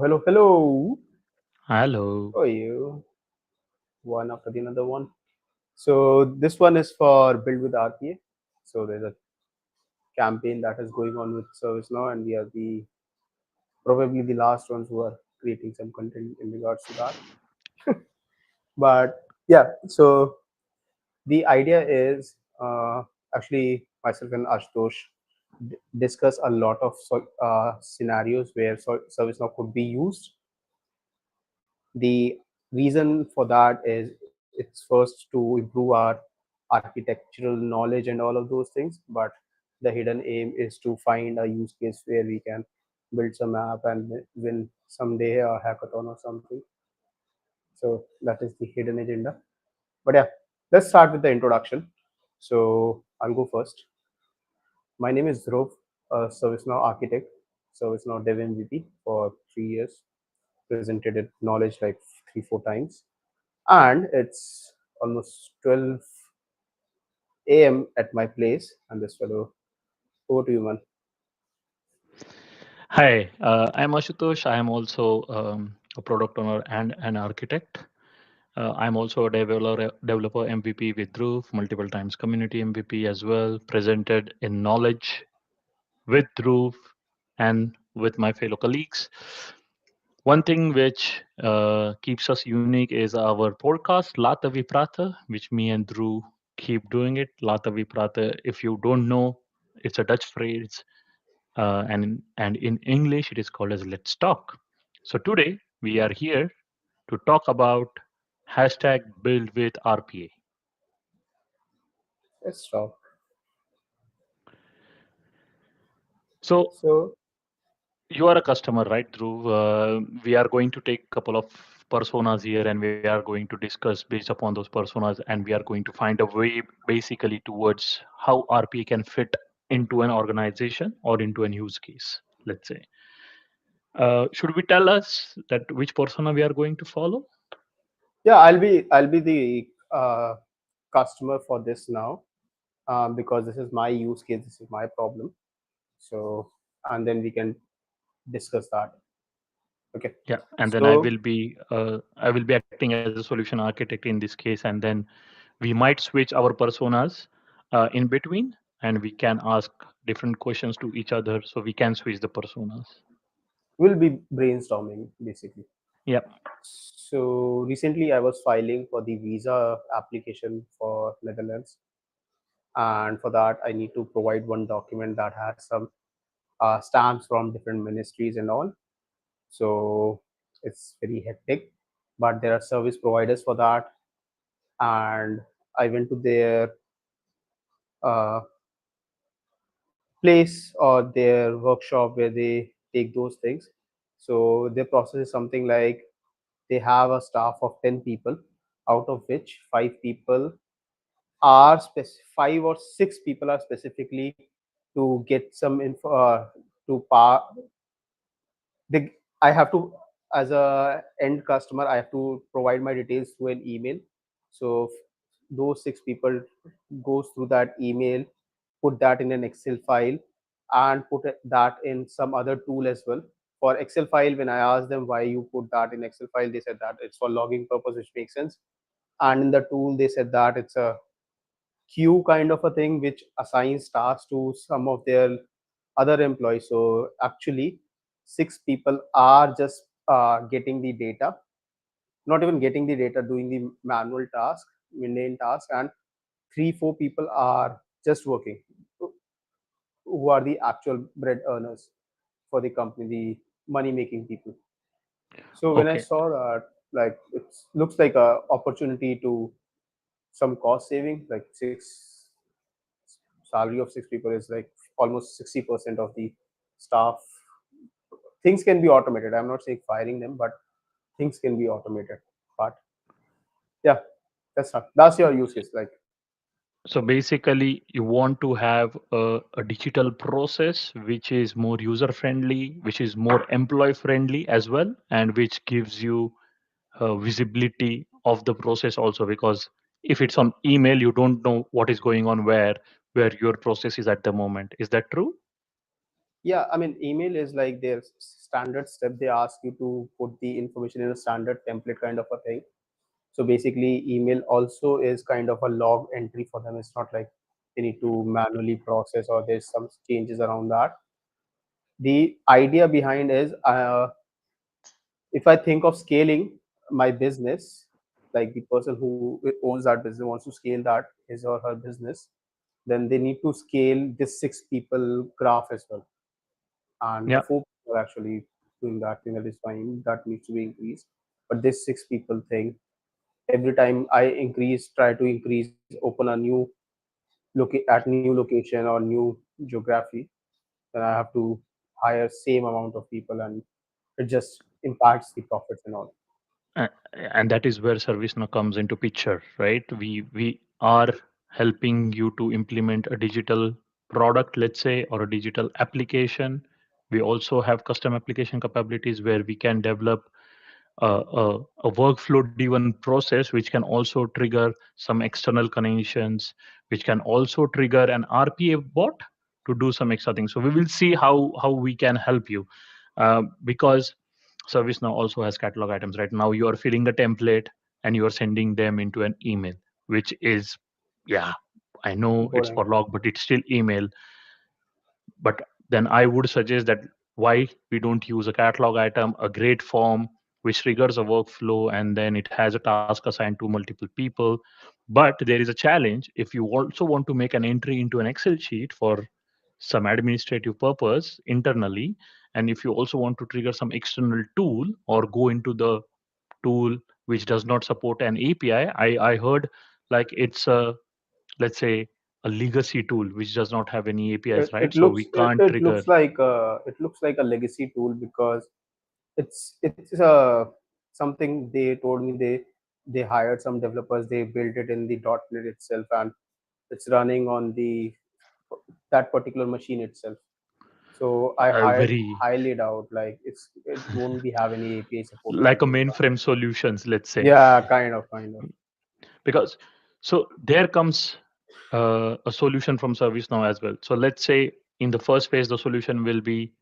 Hello, hello. Hello. How are you? One after the another one. So this one is for Build with RPA. So there's a campaign that is going on with ServiceNow, and we are the probably the last ones who are creating some content in regards to that. But yeah, so the idea is actually myself and Ashutosh discuss a lot of scenarios where ServiceNow could be used. The reason for that is it's first to improve our architectural knowledge and all of those things, but the hidden aim is to find a use case where we can build some app and win someday a hackathon or something. So that is the hidden agenda. But yeah, let's start with the introduction. So I'll go first. My name is Dhruv, a ServiceNow architect, ServiceNow Dev MVP for 3 years. Presented it knowledge like 3 4 times, and it's almost 12 a.m. at my place. And this fellow, over to you, man. Hi, I'm Ashutosh. I am also a product owner and an architect. I'm also a developer MVP with Dhruv, multiple times community MVP as well, presented in knowledge with Dhruv and with my fellow colleagues. One thing which keeps us unique is our podcast, Lata Viprata, which me and Dhruv keep doing it. Lata Viprata, if you don't know, it's a Dutch phrase and in English it is called as Let's Talk. So today we are here to talk about hashtag build with RPA. Let's talk. So So you are a customer, right, Dhruv? We are going to take a couple of personas here and we are going to discuss based upon those personas and we are going to find a way basically towards how RPA can fit into an organization or into an use case, let's say. Should we tell us that which persona we are going to follow? yeah, I'll be the customer for this now, because this is my use case. This is my problem. So and then we can discuss that. Okay. Yeah, and then So I will be acting as a solution architect in this case, and then we might switch our personas in between, and we can ask different questions to each other, so we can switch the personas. we'll be brainstorming basically. Yeah. So recently I was filing for the visa application for Netherlands, and for that I need to provide one document that has some stamps from different ministries and all. So it's very hectic, but there are service providers for that, and I went to their uh, place or their workshop where they take those things. So their process is something like they have a staff of 10 people, out of which 5 people are 5 or 6 people are specifically to get some info, to they, I have to, as a end customer, I have to provide my details through an email. So those 6 people goes through that email, put that in an Excel file, and put that in some other tool as well. For Excel file, when I asked them why you put that in Excel file, they said that it's for logging purpose, which makes sense. And in the tool, they said that it's a queue kind of a thing which assigns tasks to some of their other employees. So actually, 6 people are just getting the data, not even getting the data, doing the manual task, mundane task, and 3 4 people are just working, who are the actual bread earners for the company, the money making people. So when I Okay. saw that, like it looks like a opportunity to some cost saving, like six salary of 6 people is like almost 60% of the staff. Things can be automated. I'm not saying firing them, but things can be automated. But yeah, that's your use case. Like, So basically, you want to have a digital process which is more user friendly, which is more employee friendly as well, and which gives you visibility of the process also. Because if it's on email, you don't know what is going on where your process is at the moment. Is that true? Yeah, I mean, email is like their standard step. They ask you to put the information in a standard template kind of a thing. So basically, email also is kind of a log entry for them. It's not like they need to manually process or there's some changes around that. The idea behind is if I think of scaling my business, like the person who owns that business wants to scale that his or her business, then they need to scale this six people graph as well. And the Yeah. four people are actually doing that thing, that is fine. That needs to be increased. But this six people thing, every time I increase, try to increase, open a new at new location or new geography, then I have to hire same amount of people, and it just impacts the profits and all. Uh, and that is where ServiceNow comes into picture, right? We are helping you to implement a digital product, let's say, or a digital application. We also have custom application capabilities where we can develop a workflow-driven process, which can also trigger some external connections, which can also trigger an RPA bot to do some extra things. So we will see how we can help you, because ServiceNow also has catalog items. Right now, you are filling a template and you are sending them into an email, which is, yeah, I know it's Boring. for log, but it's still email. But then I would suggest that why we don't use a catalog item, a great form, which triggers a workflow, and then it has a task assigned to multiple people. But there is a challenge. If you also want to make an entry into an Excel sheet for some administrative purpose internally, and if you also want to trigger some external tool or go into the tool which does not support an API, I heard like it's a, let's say, a legacy tool which does not have any APIs, right? So we can't trigger. It looks like a legacy tool because it's something they told me. They hired some developers, they built it in the .NET itself, and it's running on the that particular machine itself. So I Very highly doubt like it won't be have any API support or like a something like that. mainframe solutions, let's say. Yeah, kind of. Because so there comes a solution from ServiceNow as well. So let's say in the first phase, the solution will be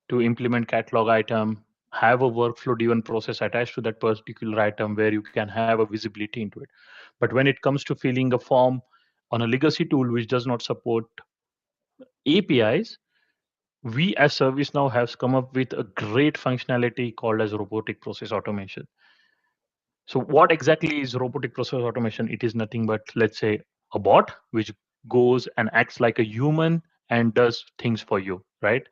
to implement catalog item, have a workflow driven process attached to that particular item where you can have a visibility into it. But when it comes to filling a form on a legacy tool which does not support APIs, we as ServiceNow has come up with a great functionality called as robotic process automation. So what exactly is robotic process automation? It is nothing but, let's say, a bot which goes and acts like a human and does things for you, right?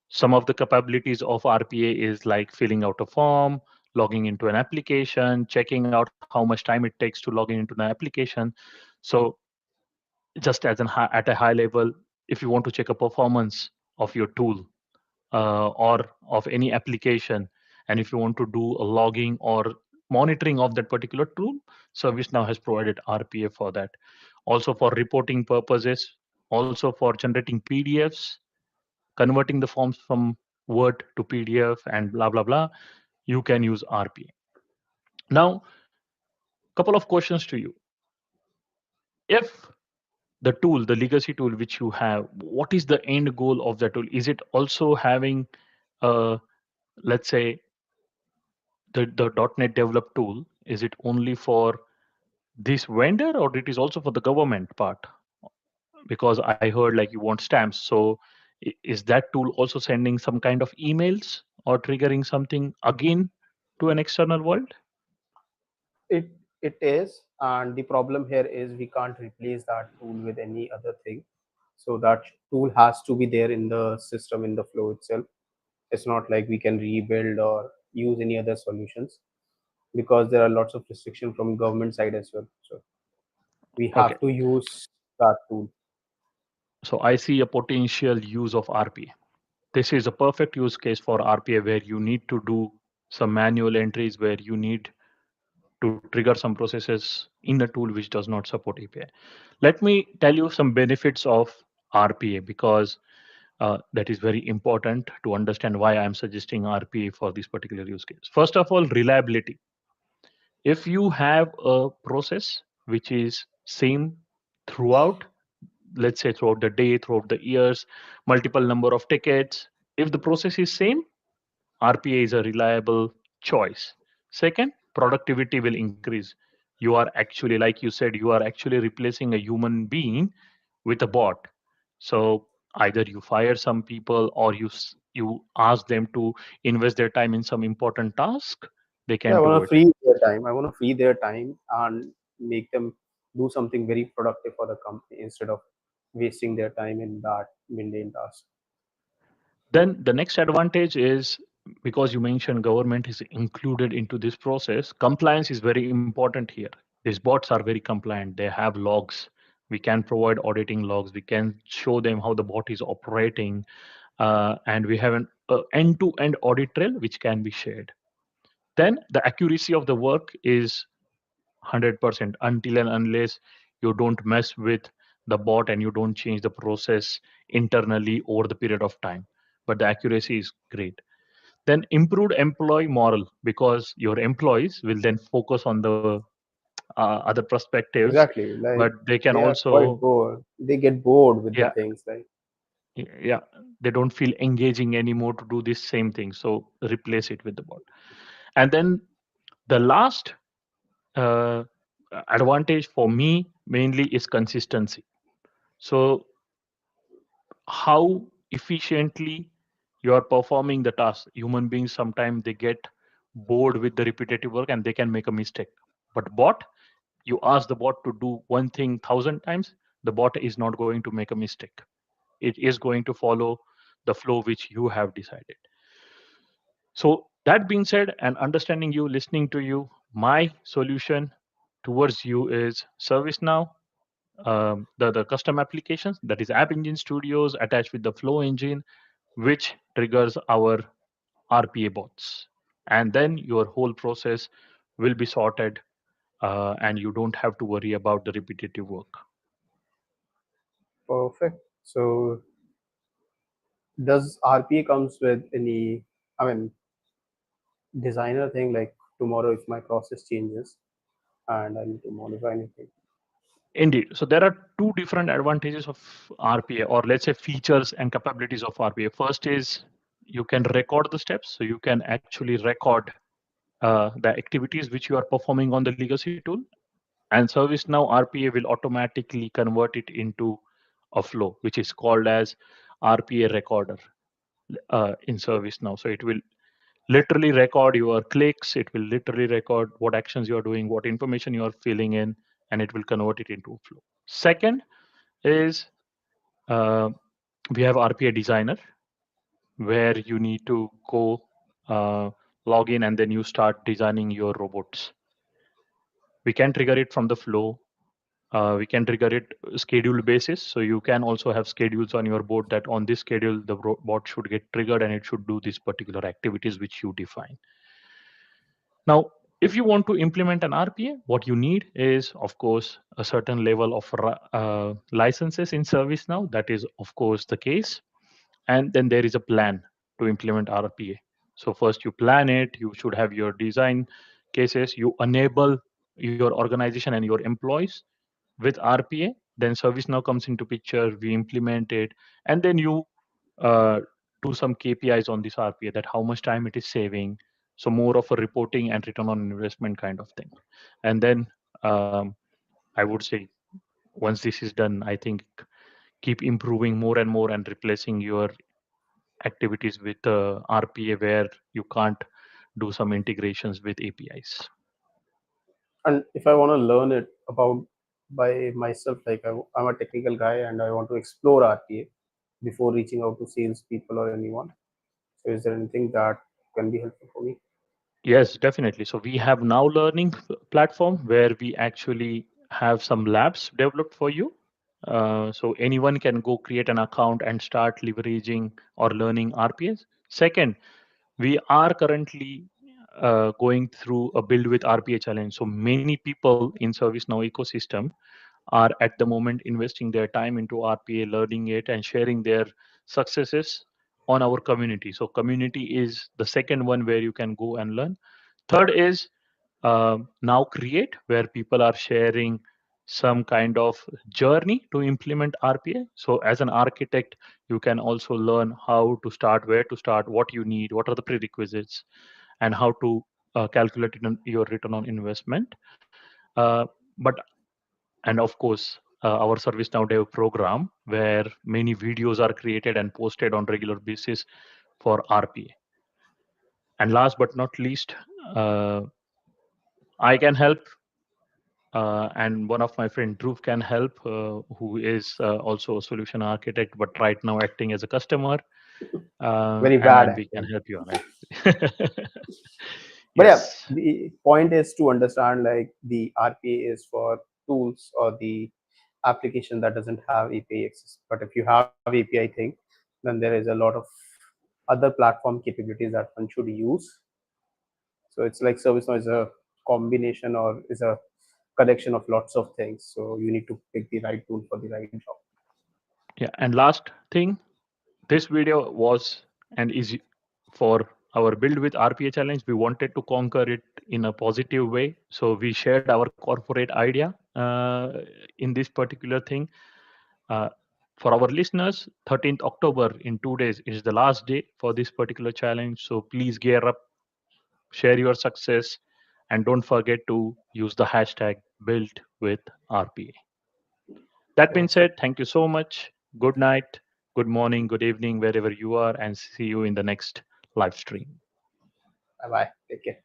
Some of the capabilities of RPA is like filling out a form, logging into an application, checking out how much time it takes to log in into an application. So just as at a high level, if you want to check a performance of your tool, or of any application, and if you want to do a logging or monitoring of that particular tool, ServiceNow has provided RPA for that. Also for reporting purposes, also for generating PDFs, converting the forms from Word to PDF, and blah blah blah, you can use RPA. Now, couple of questions to you. If the tool, the legacy tool which you have, what is the end goal of the tool? Is it also having, let's say, the .NET developed tool, is it only for this vendor or it is also for the government part? Because I heard like you want stamps. So is that tool also sending some kind of emails or triggering something again to an external world? It is, and the problem here is we can't replace that tool with any other thing. So that tool has to be there in the system, in the flow itself. It's not like we can rebuild or use any other solutions, because there are lots of restriction from government side as well. So we Okay. have to use that tool. So I see a potential use of RPA. This is a perfect use case for RPA where you need to do some manual entries, where you need to trigger some processes in a tool which does not support API. Let me tell you some benefits of RPA, because that is very important to understand why I'm suggesting RPA for this particular use case. First of all, reliability. If you have a process which is same throughout, let's say throughout the day, throughout the years, multiple number of tickets, If the process is same, RPA is a reliable choice. Second, productivity will increase. You are actually, like you said, you are actually replacing a human being with a bot. So either you fire some people or you ask them to invest their time in some important task, they Yeah, I can want do to it. free their time. I want to free their time and make them do something very productive for the company instead of wasting their time in that mundane task. Then the next advantage is, because you mentioned government is included into this process, compliance is very important here. These bots are very compliant. They have logs. We can provide auditing logs. We can show them how the bot is operating, and we have an end-to-end audit trail which can be shared. Then the accuracy of the work is 100% until and unless you don't mess with the bot and you don't change the process internally over the period of time. But the accuracy is great. Then improved employee moral, because your employees will then focus on the other perspectives, Exactly. but Like they can they are quite also, bored. They get bored with the yeah, things. Like yeah, they don't feel engaging anymore to do this same thing. So replace it with the bot. And then the last uh, advantage for me mainly is consistency. So how efficiently you are performing the task. Human beings sometimes they get bored with the repetitive work and they can make a mistake. But bot, you ask the bot to do one thing 1,000 times, the bot is not going to make a mistake. It is going to follow the flow which you have decided. So that being said, and understanding you, listening to you, my solution towards you is ServiceNow, the custom applications, that is App Engine Studios attached with the Flow engine, which triggers our RPA bots. And then your whole process will be sorted, and you don't have to worry about the repetitive work. perfect. So does RPA comes with any? I mean, designer thing like tomorrow if my process changes and I need to modify anything. Indeed. So there are two different advantages of RPA, or let's say features and capabilities of RPA. First is you can record the steps. So you can actually record the activities which you are performing on the legacy tool. And ServiceNow RPA will automatically convert it into a flow, which is called as RPA recorder in ServiceNow. So it will literally record your clicks. It will literally record what actions you are doing, what information you are filling in, and it will convert it into a flow. Second is uh, we have RPA Designer, where you need to go log in and then you start designing your robots. We can trigger it from the flow. We can trigger it scheduled basis. So you can also have schedules on your board that on this schedule, the bot should get triggered and it should do these particular activities which you define. Now, if you want to implement an RPA, what you need is, of course, a certain level of licenses in ServiceNow. That is, of course, the case. And then there is a plan to implement RPA. So first you plan it, you should have your design cases, you enable your organization and your employees with RPA. Then ServiceNow comes into picture, we implement it, and then you uh, do some KPIs on this RPA, that how much time it is saving. So more of a reporting and return on investment kind of thing. And then I would say once this is done, I think keep improving more and more and replacing your activities with RPA where you can't do some integrations with APIs. And if I want to learn it about by myself, like I'm a technical guy and I want to explore RPA before reaching out to sales people or anyone. So is there anything that can be helpful for me? Yes, definitely. So we have now learning platform where we actually have some labs developed for you. So anyone can go create an account and start leveraging or learning RPAs. Second, we are currently going through a build with RPA challenge. So many people in ServiceNow ecosystem are at the moment investing their time into RPA, learning it, and sharing their successes on our community. So community is the second one where you can go and learn. Third is Now Create, where people are sharing. some kind of journey to implement RPA. So as an architect, you can also learn how to start, where to start, what you need, what are the prerequisites, and how to calculate your return on investment. But and of course, our ServiceNow Dev program, where many videos are created and posted on regular basis for RPA. And last but not least, I can help, and one of my friend Dhruv can help, who is also a solution architect, but right now acting as a customer, Very and bad we can actually. help you on it. But yeah, Yes. the point is to understand like the RPA is for tools or the application that doesn't have API access. But if you have API thing, then there is a lot of other platform capabilities that one should use. So it's like ServiceNow is a combination or is a collection of lots of things. So you need to pick the right tool for the right job. Yeah. And last thing, this video was and is for our Build with RPA challenge. We wanted to conquer it in a positive way. So we shared our corporate idea in this particular thing. For our listeners, 13th October in 2 days is the last day for this particular challenge. So please gear up, share your success, and don't forget to use the hashtag Build with RPA. That being said, thank you so much. Good night, good morning, good evening, wherever you are, and see you in the next live stream. Bye bye. Take care.